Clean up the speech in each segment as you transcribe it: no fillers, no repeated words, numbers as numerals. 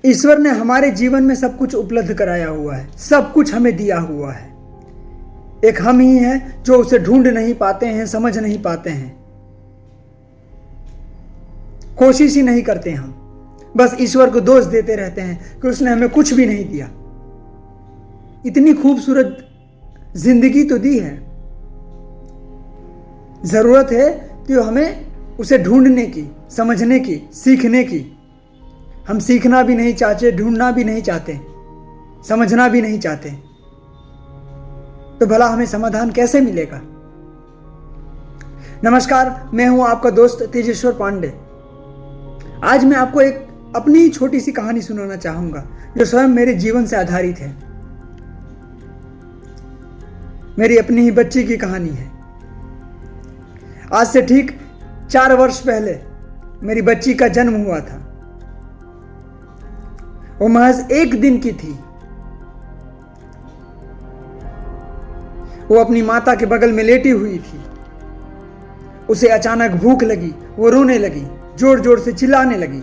ईश्वर ने हमारे जीवन में सब कुछ उपलब्ध कराया हुआ है, सब कुछ हमें दिया हुआ है। एक हम ही हैं जो उसे ढूंढ नहीं पाते हैं, समझ नहीं पाते हैं, कोशिश ही नहीं करते। हम बस ईश्वर को दोष देते रहते हैं कि उसने हमें कुछ भी नहीं दिया। इतनी खूबसूरत जिंदगी तो दी है, जरूरत है कि हमें उसे ढूंढने की, समझने की, सीखने की। हम सीखना भी नहीं चाहते, ढूंढना भी नहीं चाहते, समझना भी नहीं चाहते, तो भला हमें समाधान कैसे मिलेगा? नमस्कार, मैं हूं आपका दोस्त तेजेश्वर पांडे। आज मैं आपको एक अपनी छोटी सी कहानी सुनाना चाहूंगा जो स्वयं मेरे जीवन से आधारित है। मेरी अपनी ही बच्ची की कहानी है। आज से ठीक 4 वर्ष पहले मेरी बच्ची का जन्म हुआ था। वो महज 1 दिन की थी। वो अपनी माता के बगल में लेटी हुई थी। उसे अचानक भूख लगी, वो रोने लगी, जोर जोर से चिल्लाने लगी।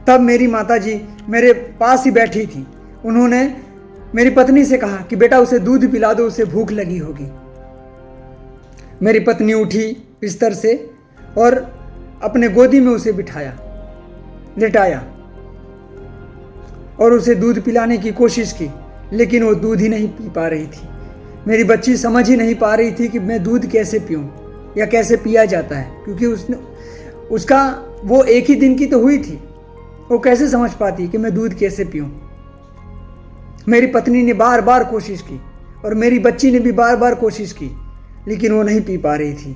तब मेरी माताजी मेरे पास ही बैठी थी। उन्होंने मेरी पत्नी से कहा कि बेटा उसे दूध पिला दो, उसे भूख लगी होगी। मेरी पत्नी उठी बिस्तर से और अपने गोदी में उसे बिठाया, लेटाया और उसे दूध पिलाने की कोशिश की, लेकिन वो दूध ही नहीं पी पा रही थी। मेरी बच्ची समझ ही नहीं पा रही थी कि मैं दूध कैसे पीऊं या कैसे पिया जाता है, क्योंकि उसका वो 1 ही दिन की तो हुई थी। वो कैसे समझ पाती कि मैं दूध कैसे पीऊं? मेरी पत्नी ने बार बार कोशिश की और मेरी बच्ची ने भी बार बार कोशिश की, लेकिन वो नहीं पी पा रही थी।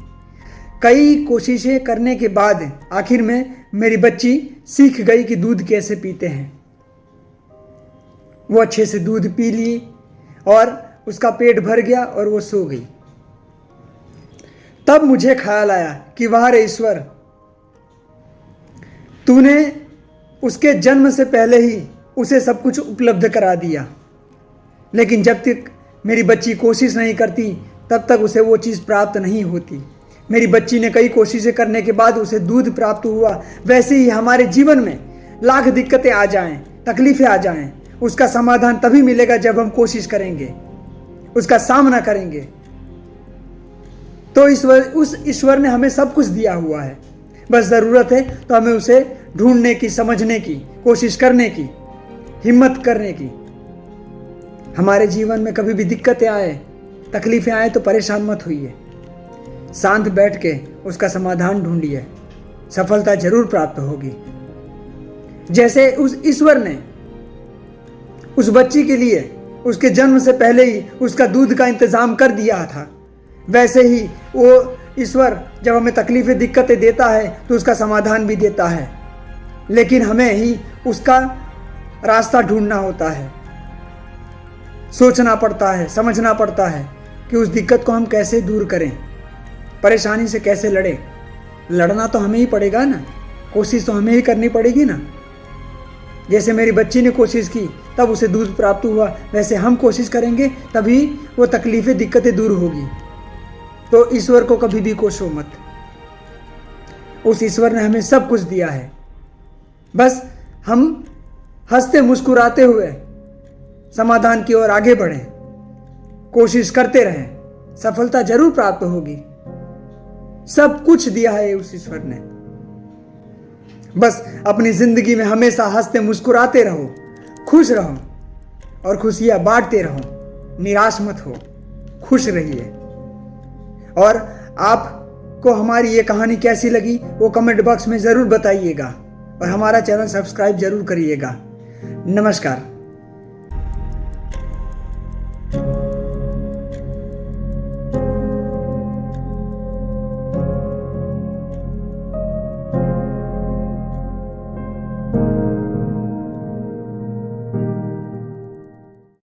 कई कोशिशें करने के बाद आखिर में मेरी बच्ची सीख गई कि दूध कैसे पीते हैं। वो अच्छे से दूध पी ली और उसका पेट भर गया और वो सो गई। तब मुझे ख्याल आया कि वाह रे ईश्वर, तूने उसके जन्म से पहले ही उसे सब कुछ उपलब्ध करा दिया, लेकिन जब तक मेरी बच्ची कोशिश नहीं करती तब तक उसे वो चीज़ प्राप्त नहीं होती। मेरी बच्ची ने कई कोशिशें करने के बाद उसे दूध प्राप्त हुआ। वैसे ही हमारे जीवन में लाख दिक्कतें आ जाएं, तकलीफें आ जाएं, उसका समाधान तभी मिलेगा जब हम कोशिश करेंगे, उसका सामना करेंगे। तो उस ईश्वर ने हमें सब कुछ दिया हुआ है, बस ज़रूरत है तो हमें उसे ढूंढने की, समझने की, कोशिश करने की, हिम्मत करने की। हमारे जीवन में कभी भी दिक्कतें आए, तकलीफें आए तो परेशान मत होइए, शांत बैठ के उसका समाधान ढूंढिए, सफलता जरूर प्राप्त होगी। जैसे उस ईश्वर ने उस बच्ची के लिए उसके जन्म से पहले ही उसका दूध का इंतजाम कर दिया था, वैसे ही वो ईश्वर जब हमें तकलीफें, दिक्कतें देता है तो उसका समाधान भी देता है, लेकिन हमें ही उसका रास्ता ढूंढना होता है, सोचना पड़ता है, समझना पड़ता है कि उस दिक्कत को हम कैसे दूर करें, परेशानी से कैसे लड़ें। लड़ना तो हमें ही पड़ेगा ना, कोशिश तो हमें ही करनी पड़ेगी ना। जैसे मेरी बच्ची ने कोशिश की तब उसे दूध प्राप्त हुआ, वैसे हम कोशिश करेंगे तभी वो तकलीफें, दिक्कतें दूर होगी। तो ईश्वर को कभी भी कोसो मत। उस ईश्वर ने हमें सब कुछ दिया है, बस हम हंसते मुस्कुराते हुए समाधान की ओर आगे बढ़ें, कोशिश करते रहें, सफलता जरूर प्राप्त होगी। सब कुछ दिया है उस ईश्वर ने। बस अपनी जिंदगी में हमेशा हंसते मुस्कुराते रहो, खुश रहो और खुशियां बांटते रहो, निराश मत हो, खुश रहिए। और आपको हमारी ये कहानी कैसी लगी वो कमेंट बॉक्स में ज़रूर बताइएगा और हमारा चैनल सब्सक्राइब जरूर करिएगा। नमस्कार।